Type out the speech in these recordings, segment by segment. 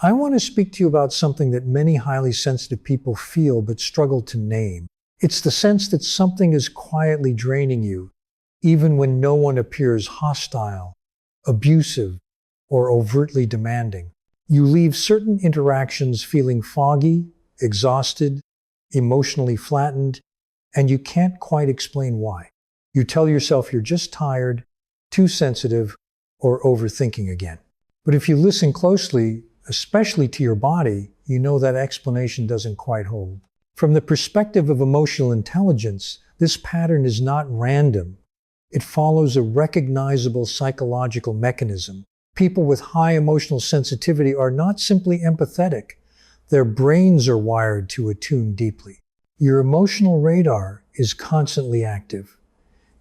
I want to speak to you about something that many highly sensitive people feel but struggle to name. It's the sense that something is quietly draining you, even when no one appears hostile, abusive, or overtly demanding. You leave certain interactions feeling foggy, exhausted, emotionally flattened, and you can't quite explain why. You tell yourself you're just tired, too sensitive, or overthinking again. But if you listen closely, especially to your body, you know that explanation doesn't quite hold. From the perspective of emotional intelligence, this pattern is not random. It follows a recognizable psychological mechanism. People with high emotional sensitivity are not simply empathetic. Their brains are wired to attune deeply. Your emotional radar is constantly active.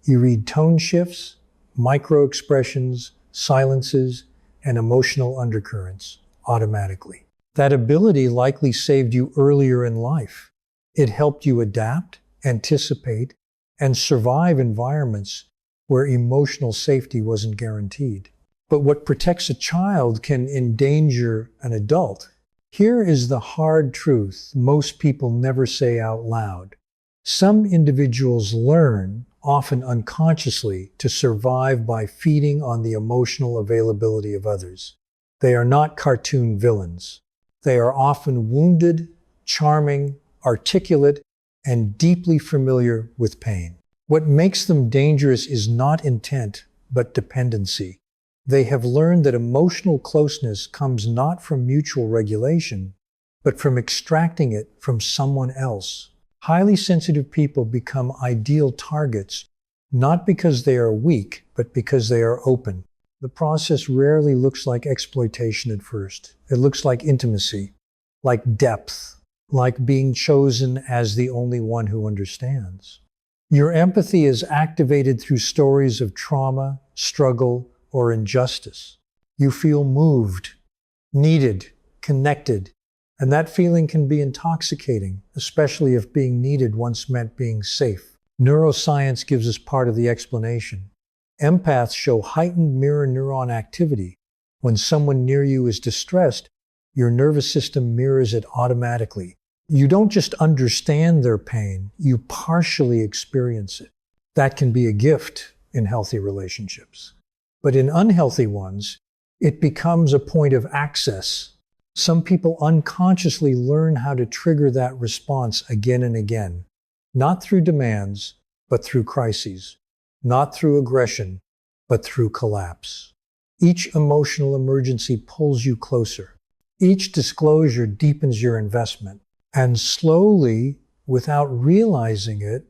You read tone shifts, micro-expressions, silences, and emotional undercurrents automatically. That ability likely saved you earlier in life. It helped you adapt, anticipate, and survive environments where emotional safety wasn't guaranteed. But what protects a child can endanger an adult. Here is the hard truth most people never say out loud. Some individuals learn, often unconsciously, to survive by feeding on the emotional availability of others. They are not cartoon villains. They are often wounded, charming, articulate, and deeply familiar with pain. What makes them dangerous is not intent, but dependency. They have learned that emotional closeness comes not from mutual regulation, but from extracting it from someone else. Highly sensitive people become ideal targets, not because they are weak, but because they are open. The process rarely looks like exploitation at first. It looks like intimacy, like depth, like being chosen as the only one who understands. Your empathy is activated through stories of trauma, struggle, or injustice. You feel moved, needed, connected, and that feeling can be intoxicating, especially if being needed once meant being safe. Neuroscience gives us part of the explanation. Empaths show heightened mirror neuron activity. When someone near you is distressed, your nervous system mirrors it automatically. You don't just understand their pain, you partially experience it. That can be a gift in healthy relationships. But in unhealthy ones, it becomes a point of access. Some people unconsciously learn how to trigger that response again and again, not through demands, but through crises, not through aggression, but through collapse. Each emotional emergency pulls you closer. Each disclosure deepens your investment. And slowly, without realizing it,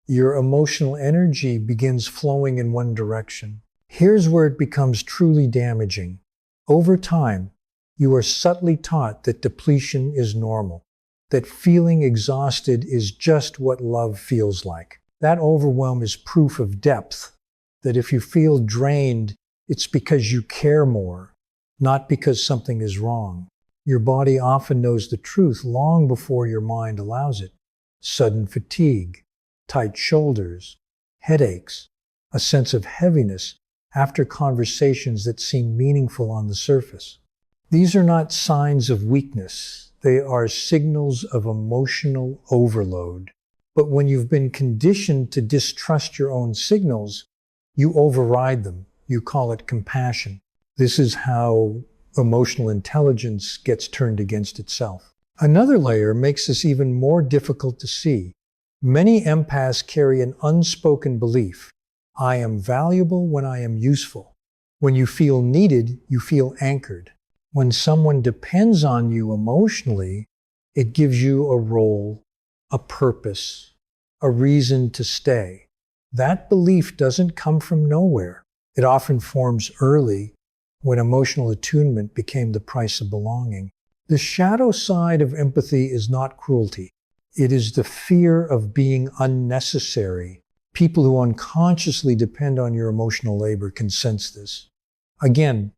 your emotional energy begins flowing in one direction. Here's where it becomes truly damaging. Over time, you are subtly taught that depletion is normal, that feeling exhausted is just what love feels like. That overwhelm is proof of depth, that if you feel drained, it's because you care more, not because something is wrong. Your body often knows the truth long before your mind allows it. Sudden fatigue, tight shoulders, headaches, a sense of heaviness after conversations that seem meaningful on the surface. These are not signs of weakness. They are signals of emotional overload. But when you've been conditioned to distrust your own signals, you override them. You call it compassion. This is how emotional intelligence gets turned against itself. Another layer makes this even more difficult to see. Many empaths carry an unspoken belief. I am valuable when I am useful. When you feel needed, you feel anchored. When someone depends on you emotionally, it gives you a role, a purpose, a reason to stay. That belief doesn't come from nowhere. It often forms early, when emotional attunement became the price of belonging. The shadow side of empathy is not cruelty. It is the fear of being unnecessary. People who unconsciously depend on your emotional labor can sense this. Again,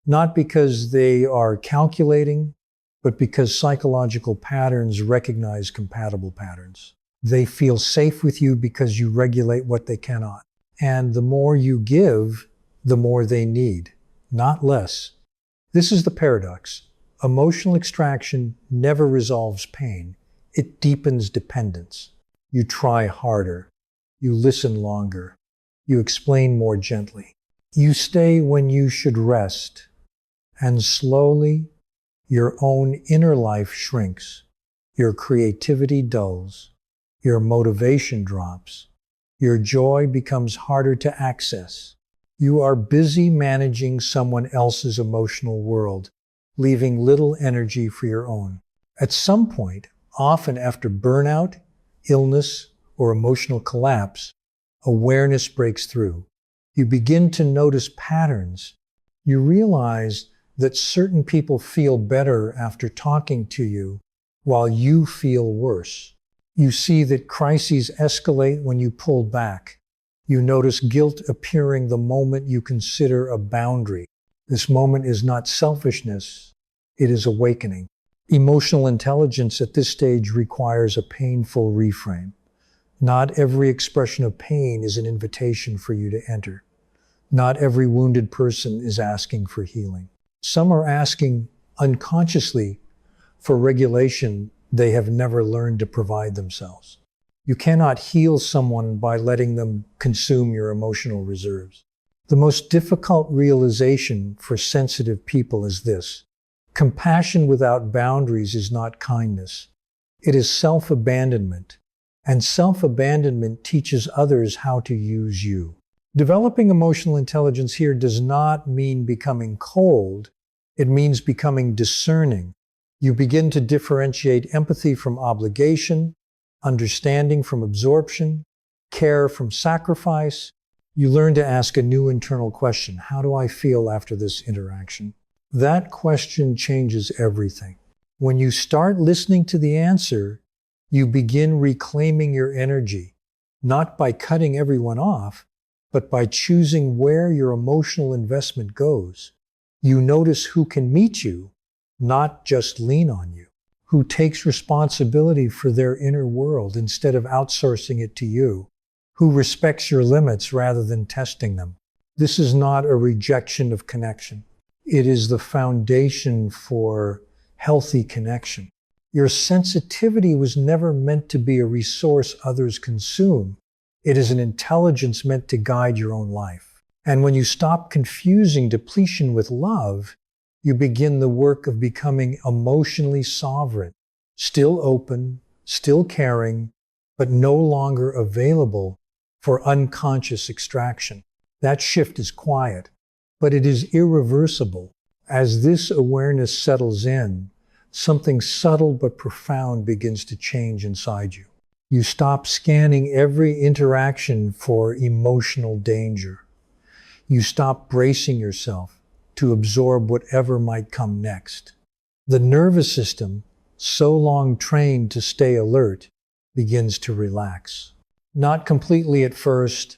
not because they are calculating, but because psychological patterns recognize compatible patterns. They feel safe with you because you regulate what they cannot. And the more you give, the more they need, not less. This is the paradox. Emotional extraction never resolves pain. It deepens dependence. You try harder. You listen longer. You explain more gently. You stay when you should rest. And slowly, your own inner life shrinks. Your creativity dulls. Your motivation drops. Your joy becomes harder to access. You are busy managing someone else's emotional world, leaving little energy for your own. At some point, often after burnout, illness, or emotional collapse, awareness breaks through. You begin to notice patterns. You realize that certain people feel better after talking to you, while you feel worse. You see that crises escalate when you pull back. You notice guilt appearing the moment you consider a boundary. This moment is not selfishness, it is awakening. Emotional intelligence at this stage requires a painful reframe. Not every expression of pain is an invitation for you to enter. Not every wounded person is asking for healing. Some are asking unconsciously for regulation they have never learned to provide themselves. You cannot heal someone by letting them consume your emotional reserves. The most difficult realization for sensitive people is this: compassion without boundaries is not kindness. It is self-abandonment, and self-abandonment teaches others how to use you. Developing emotional intelligence here does not mean becoming cold. It means becoming discerning. You begin to differentiate empathy from obligation, understanding from absorption, care from sacrifice. You learn to ask a new internal question: how do I feel after this interaction? That question changes everything. When you start listening to the answer, you begin reclaiming your energy, not by cutting everyone off, but by choosing where your emotional investment goes. You notice who can meet you, not just lean on you, who takes responsibility for their inner world instead of outsourcing it to you, who respects your limits rather than testing them. This is not a rejection of connection. It is the foundation for healthy connection. Your sensitivity was never meant to be a resource others consume. It is an intelligence meant to guide your own life. And when you stop confusing depletion with love, you begin the work of becoming emotionally sovereign, still open, still caring, but no longer available for unconscious extraction. That shift is quiet, but it is irreversible. As this awareness settles in, something subtle but profound begins to change inside you. You stop scanning every interaction for emotional danger. You stop bracing yourself to absorb whatever might come next. The nervous system, so long trained to stay alert, begins to relax. Not completely at first,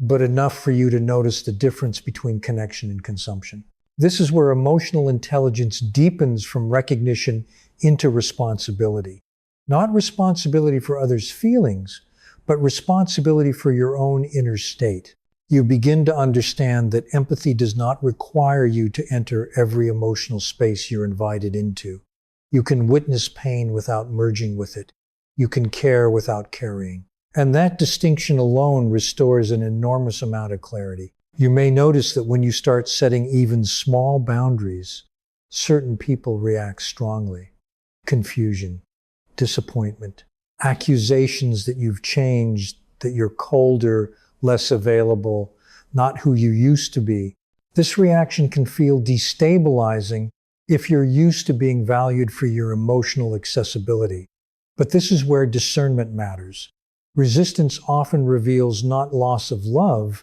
but enough for you to notice the difference between connection and consumption. This is where emotional intelligence deepens from recognition into responsibility. Not responsibility for others' feelings, but responsibility for your own inner state. You begin to understand that empathy does not require you to enter every emotional space you're invited into. You can witness pain without merging with it. You can care without carrying. And that distinction alone restores an enormous amount of clarity. You may notice that when you start setting even small boundaries, certain people react strongly. Confusion, disappointment, accusations that you've changed, that you're colder, less available, not who you used to be. This reaction can feel destabilizing if you're used to being valued for your emotional accessibility. But this is where discernment matters. Resistance often reveals not loss of love,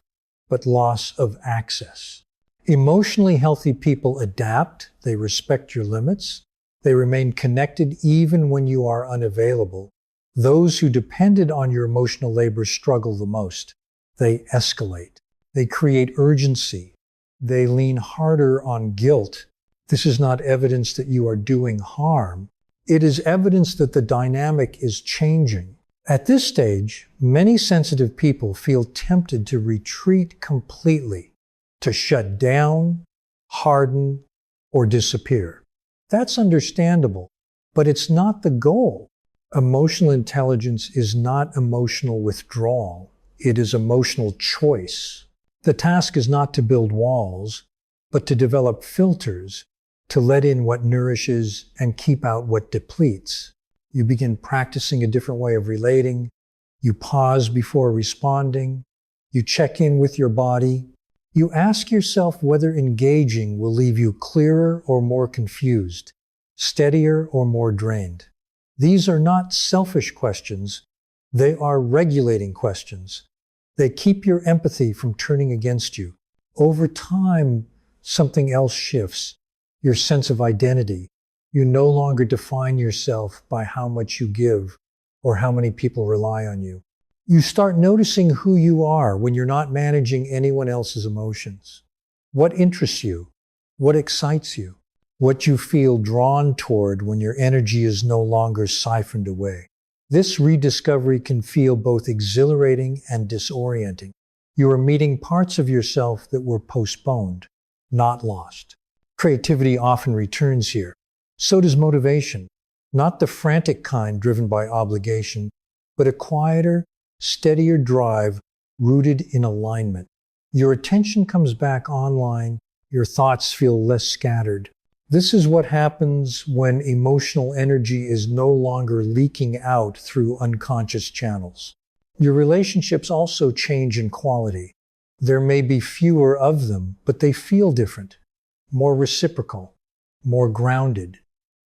but loss of access. Emotionally healthy people adapt, they respect your limits, they remain connected even when you are unavailable. Those who depended on your emotional labor struggle the most. They escalate. They create urgency. They lean harder on guilt. This is not evidence that you are doing harm. It is evidence that the dynamic is changing. At this stage, many sensitive people feel tempted to retreat completely, to shut down, harden, or disappear. That's understandable, but it's not the goal. Emotional intelligence is not emotional withdrawal. It is emotional choice. The task is not to build walls, but to develop filters, to let in what nourishes and keep out what depletes. You begin practicing a different way of relating. You pause before responding. You check in with your body. You ask yourself whether engaging will leave you clearer or more confused, steadier or more drained. These are not selfish questions. They are regulating questions. They keep your empathy from turning against you. Over time, something else shifts. Your sense of identity. You no longer define yourself by how much you give or how many people rely on you. You start noticing who you are when you're not managing anyone else's emotions. What interests you? What excites you? What you feel drawn toward when your energy is no longer siphoned away. This rediscovery can feel both exhilarating and disorienting. You are meeting parts of yourself that were postponed, not lost. Creativity often returns here. So does motivation, not the frantic kind driven by obligation, but a quieter, steadier drive rooted in alignment. Your attention comes back online, your thoughts feel less scattered. This is what happens when emotional energy is no longer leaking out through unconscious channels. Your relationships also change in quality. There may be fewer of them, but they feel different, more reciprocal, more grounded.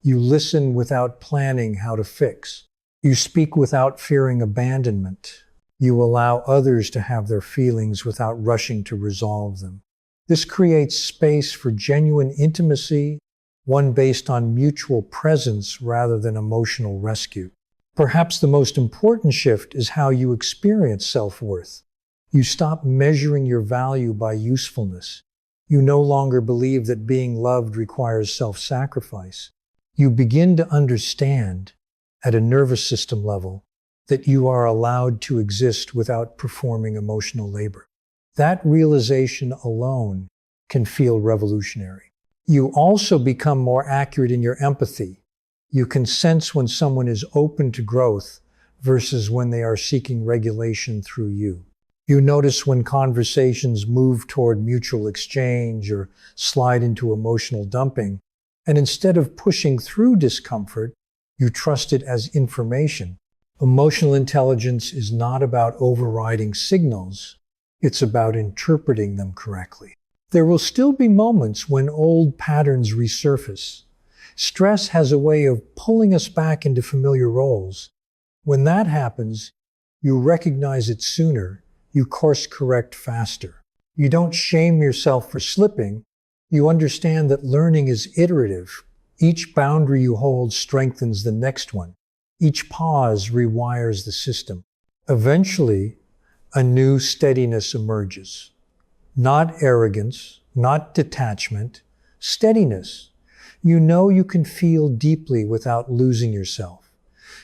You listen without planning how to fix. You speak without fearing abandonment. You allow others to have their feelings without rushing to resolve them. This creates space for genuine intimacy, one based on mutual presence rather than emotional rescue. Perhaps the most important shift is how you experience self-worth. You stop measuring your value by usefulness. You no longer believe that being loved requires self-sacrifice. You begin to understand, at a nervous system level, that you are allowed to exist without performing emotional labor. That realization alone can feel revolutionary. You also become more accurate in your empathy. You can sense when someone is open to growth versus when they are seeking regulation through you. You notice when conversations move toward mutual exchange or slide into emotional dumping, and instead of pushing through discomfort, you trust it as information. Emotional intelligence is not about overriding signals. It's about interpreting them correctly. There will still be moments when old patterns resurface. Stress has a way of pulling us back into familiar roles. When that happens, you recognize it sooner. You course correct faster. You don't shame yourself for slipping. You understand that learning is iterative. Each boundary you hold strengthens the next one. Each pause rewires the system. Eventually, a new steadiness emerges. Not arrogance, not detachment, steadiness. You know you can feel deeply without losing yourself.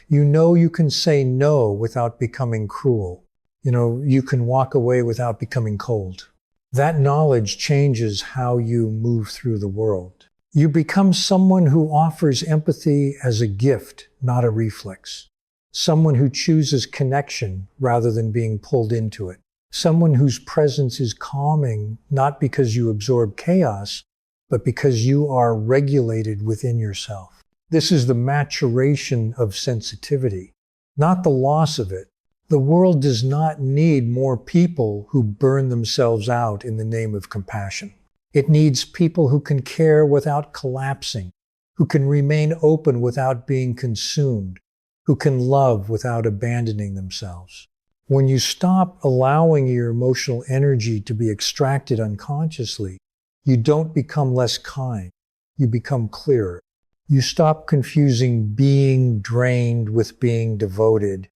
You know you can say no without becoming cruel. You can walk away without becoming cold. That knowledge changes how you move through the world. You become someone who offers empathy as a gift, not a reflex. Someone who chooses connection rather than being pulled into it. Someone whose presence is calming, not because you absorb chaos, but because you are regulated within yourself. This is the maturation of sensitivity, not the loss of it. The world does not need more people who burn themselves out in the name of compassion. It needs people who can care without collapsing, who can remain open without being consumed, who can love without abandoning themselves. When you stop allowing your emotional energy to be extracted unconsciously, you don't become less kind. You become clearer. You stop confusing being drained with being devoted,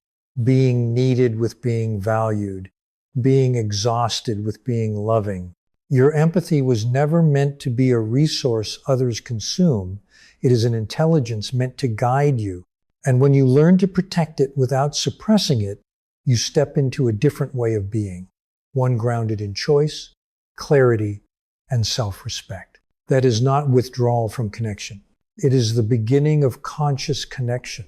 being needed with being valued, being exhausted with being loving. Your empathy was never meant to be a resource others consume. It is an intelligence meant to guide you. And when you learn to protect it without suppressing it, you step into a different way of being, one grounded in choice, clarity, and self-respect. That is not withdrawal from connection. It is the beginning of conscious connection.